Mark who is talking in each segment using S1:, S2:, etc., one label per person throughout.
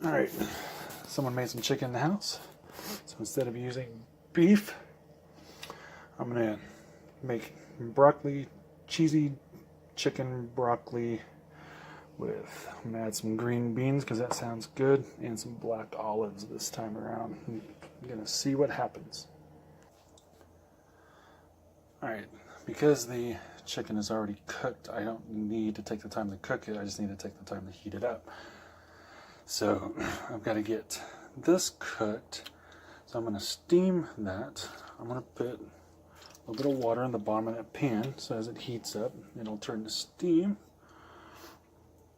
S1: Alright, someone made some chicken in the house. So instead of using beef, I'm going to make broccoli, cheesy chicken broccoli with, I'm going to add some green beans because that sounds good, and some black olives this time around. I'm going to see what happens. Alright, because the chicken is already cooked, I don't need to take the time to cook it, I just need to take the time to heat it up. So I've got to get this cooked, so I'm going to steam that. I'm going to put a little water in the bottom of that pan, so as it heats up, it'll turn to steam.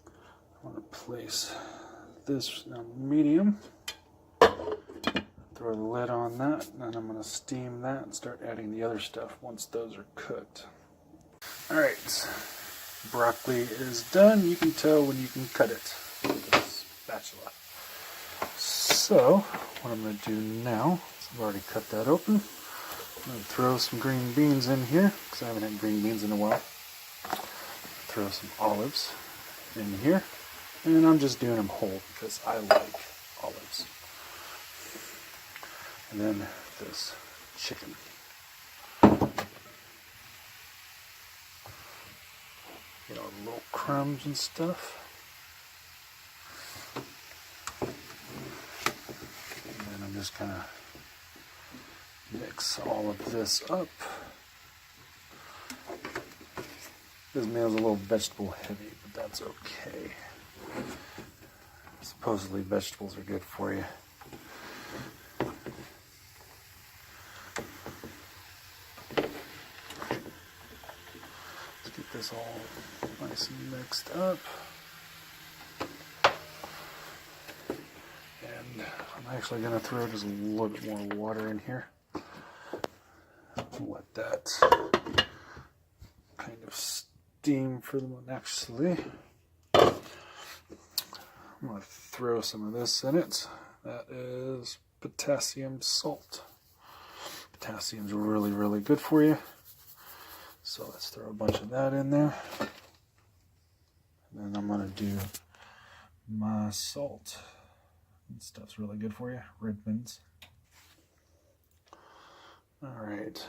S1: I want to place this on medium, throw the lid on that, and I'm going to steam that and start adding the other stuff once those are cooked. Alright, broccoli is done. You can tell when you can cut it with a spatula. So, what I'm going to do now, I've already cut that open. I'm going to throw some green beans in here, because I haven't had green beans in a while. Throw some olives in here. And I'm just doing them whole because I like olives. And then this chicken. You know, little crumbs and stuff. And then I'm just gonna mix all of this up. This meal's a little vegetable heavy, but that's okay. Supposedly vegetables are good for you. Let's get this all nice and mixed up. And I'm actually going to throw just a little bit more water in here. Let that kind of steam for the moment. Actually, I'm going to throw some of this in it. That is potassium salt. Potassium's really, really good for you. So let's throw a bunch of that in there. And then I'm going to do my salt. This stuff's really good for you. Redmond's. Alright.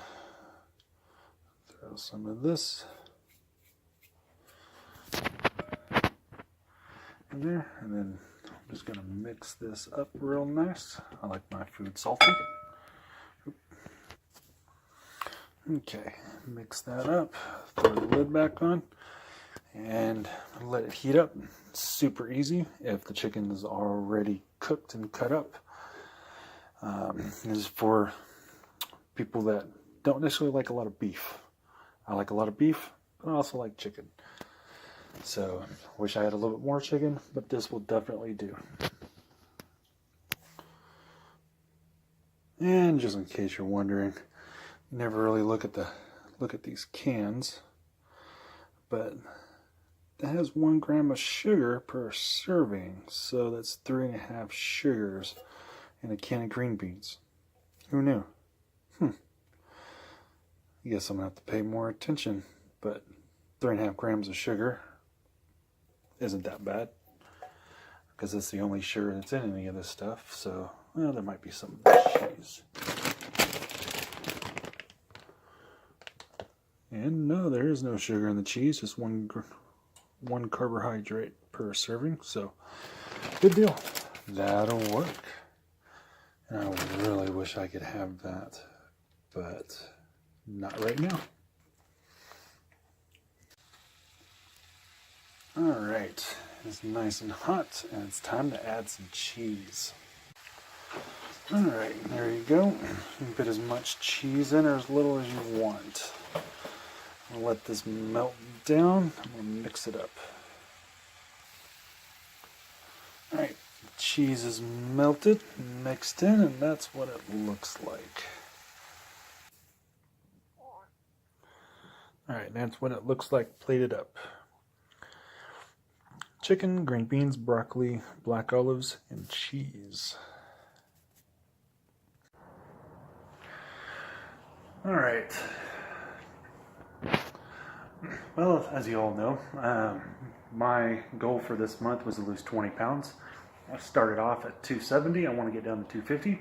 S1: Throw some of this in there, and then I'm just going to mix this up real nice. I like my food salty. Okay, mix that up, throw the lid back on, and let it heat up. It's super easy if the chicken is already cooked and cut up. This is for people that don't necessarily like a lot of beef. I like a lot of beef, but I also like chicken. So, I wish I had a little bit more chicken, but this will definitely do. And just in case you're wondering, you never really look at these cans, but it has 1 gram of sugar per serving, so that's 3.5 sugars in a can of green beans. Who knew? I guess I'm gonna have to pay more attention, but 3.5 grams of sugar isn't that bad, because it's the only sugar that's in any of this stuff. So, well, there might be some cheese. And no, there is no sugar in the cheese, just one carbohydrate per serving. So, good deal. That'll work. And I really wish I could have that, but not right now. Alright, it's nice and hot, and it's time to add some cheese. Alright, there you go. You can put as much cheese in or as little as you want. I'll let this melt down. I'm going to mix it up. Alright, cheese is melted, mixed in, and that's what it looks like. Alright, that's what it looks like plated up. Chicken, green beans, broccoli, black olives, and cheese. Alright. Well, as you all know, my goal for this month was to lose 20 pounds. I started off at 270. I want to get down to 250.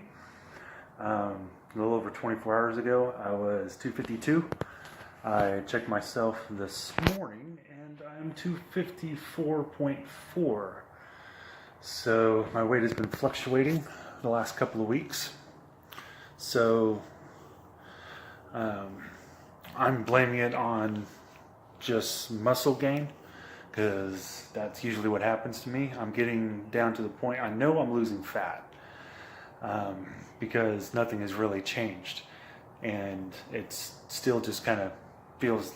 S1: A little over 24 hours ago, I was 252. I checked myself this morning, and I'm 254.4. So my weight has been fluctuating the last couple of weeks. So I'm blaming it on just muscle gain, because that's usually what happens to me. I'm getting down to the point, I know I'm losing fat, because nothing has really changed, and it's still just kind of feels,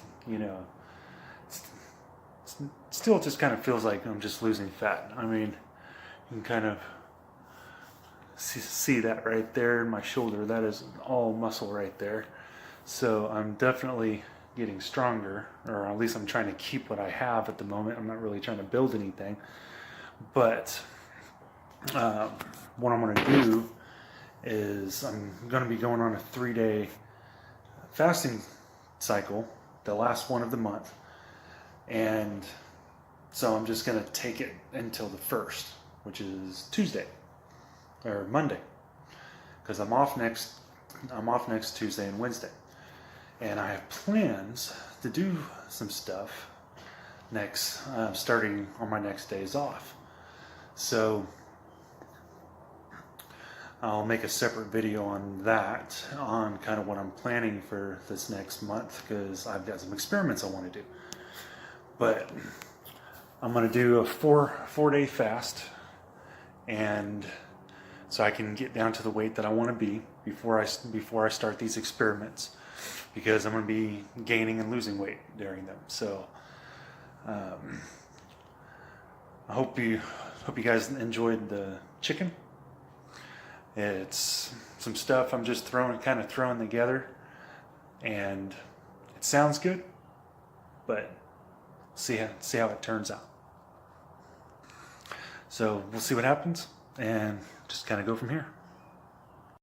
S1: still just kind of feels like I'm just losing fat. I mean, you can kind of see that right there in my shoulder. That is all muscle right there. So I'm definitely getting stronger, or at least I'm trying to keep what I have at the moment. I'm not really trying to build anything. But what I'm going to do is I'm going to be going on a 3-day fasting cycle, the last one of the month. And so I'm just going to take it until the 1st, which is Tuesday or Monday, because I'm off next Tuesday and Wednesday. And I have plans to do some stuff next, starting on my next days off. So I'll make a separate video on that, on kind of what I'm planning for this next month, because I've got some experiments I want to do. But I'm going to do a four-day fast, and so I can get down to the weight that I want to be before I start these experiments, because I'm going to be gaining and losing weight during them. So I hope you guys enjoyed the chicken. It's some stuff I'm just throwing together, and it sounds good, but see how it turns out. So we'll see what happens, and just kind of go from here.